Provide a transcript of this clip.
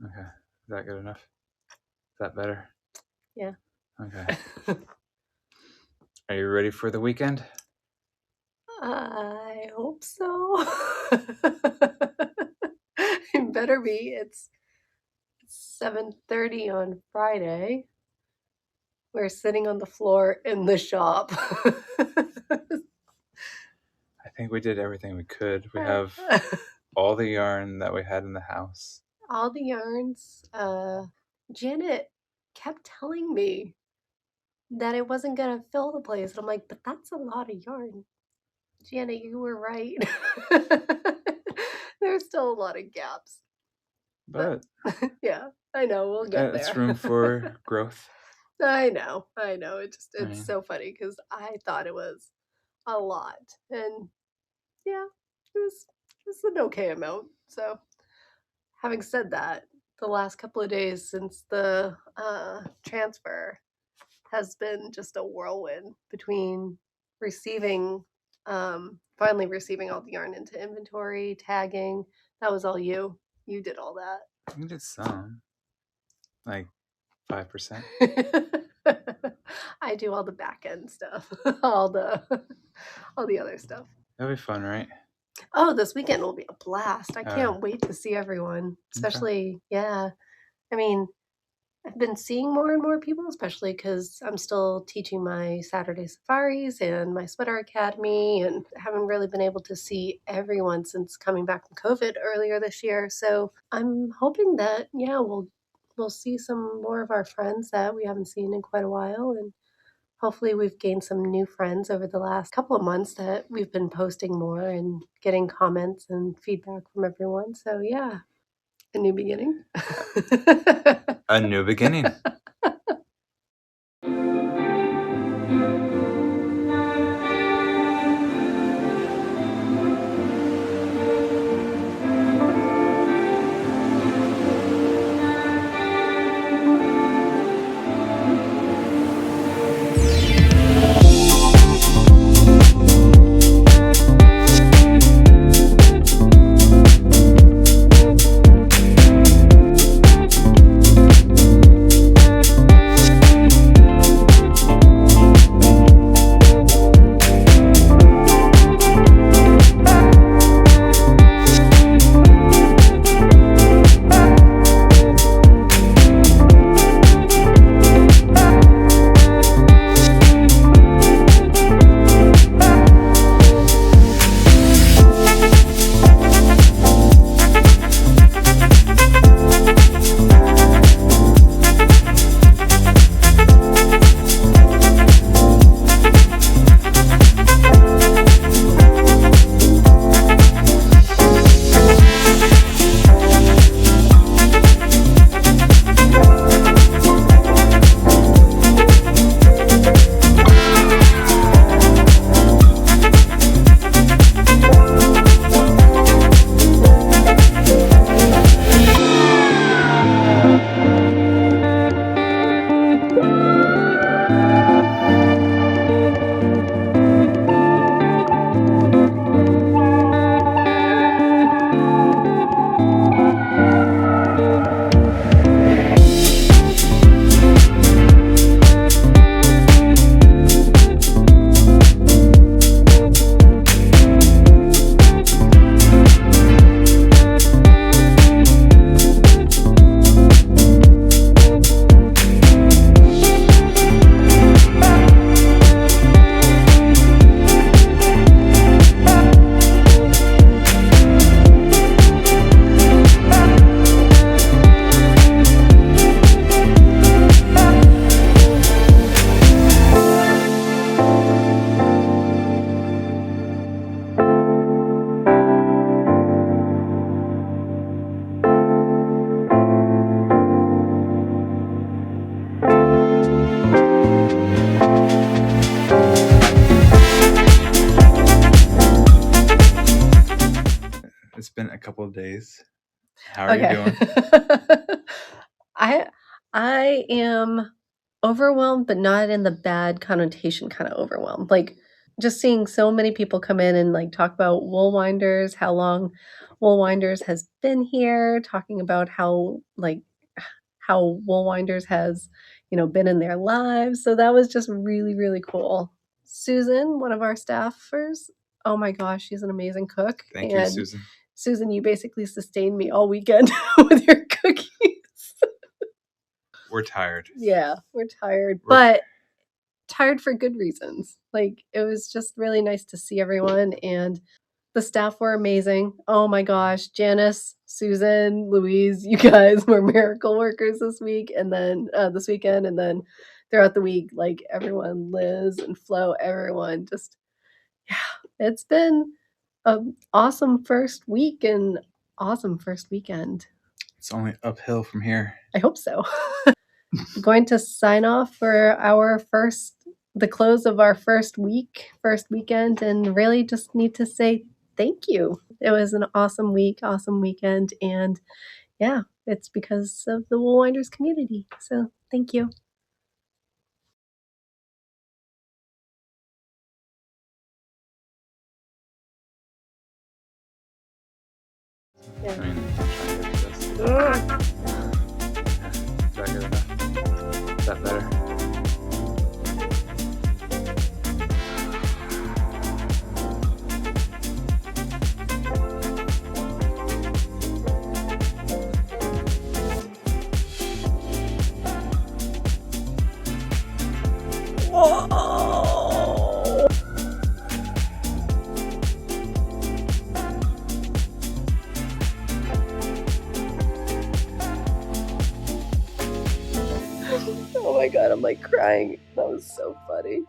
Okay. Is that good enough? Is that better? Yeah. Okay. Are you ready for the weekend? I hope so. It better be. It's 7:30 on Friday. We're sitting on the floor in the shop. I think we did everything we could. We have all the yarn that we had in the house. All the yarns. Janet kept telling me that it wasn't gonna fill the place. And I'm like, but that's a lot of yarn. Janet, you were right. There's still a lot of gaps. But yeah, I know. We'll get there. it's room for growth. I know. It's so funny because I thought it was a lot. And yeah, it was an okay amount. So having said that, the last couple of days since the transfer has been just a whirlwind between receiving, finally receiving all the yarn into inventory, tagging. That was all you. You did all that. We did some, like 5%. I do all the back end stuff, all the other stuff. That'll be fun, right? Oh, this weekend will be a blast. I can't wait to see everyone. Especially, yeah. I mean, I've been seeing more and more people, especially because I'm still teaching my Saturday safaris and my sweater academy, and haven't really been able to see everyone since coming back from COVID earlier this year. So I'm hoping that, yeah, we'll see some more of our friends that we haven't seen in quite a while, and hopefully we've gained some new friends over the last couple of months that we've been posting more and getting comments and feedback from everyone. So yeah, a new beginning. A new beginning. It's been a couple of days. How are you doing? I am overwhelmed, but not in the bad connotation kind of overwhelmed. Like just seeing so many people come in and like talk about WoolWinders, how long WoolWinders has been here, talking about how WoolWinders has, been in their lives. So that was just really, really cool. Susan, one of our staffers, oh my gosh, she's an amazing cook. Thank you, Susan. Susan, you basically sustained me all weekend with your cookies. We're tired. Yeah, we're tired, but tired for good reasons. Like, it was just really nice to see everyone, and the staff were amazing. Oh my gosh, Janice, Susan, Louise, you guys were miracle workers this week, and then this weekend, and then throughout the week, like everyone, Liz and Flo, everyone just, yeah, it's been an awesome first week and awesome first weekend. It's only uphill from here. I hope so. I'm going to sign off for the close of our first weekend, and really just need to say thank you. It was an awesome week, awesome weekend, and yeah, it's because of the WoolWinders community. So thank you. I mean, I'm trying to do this. Yeah. Is that good enough? Is that better? Oh my god, I'm like crying. That was so funny.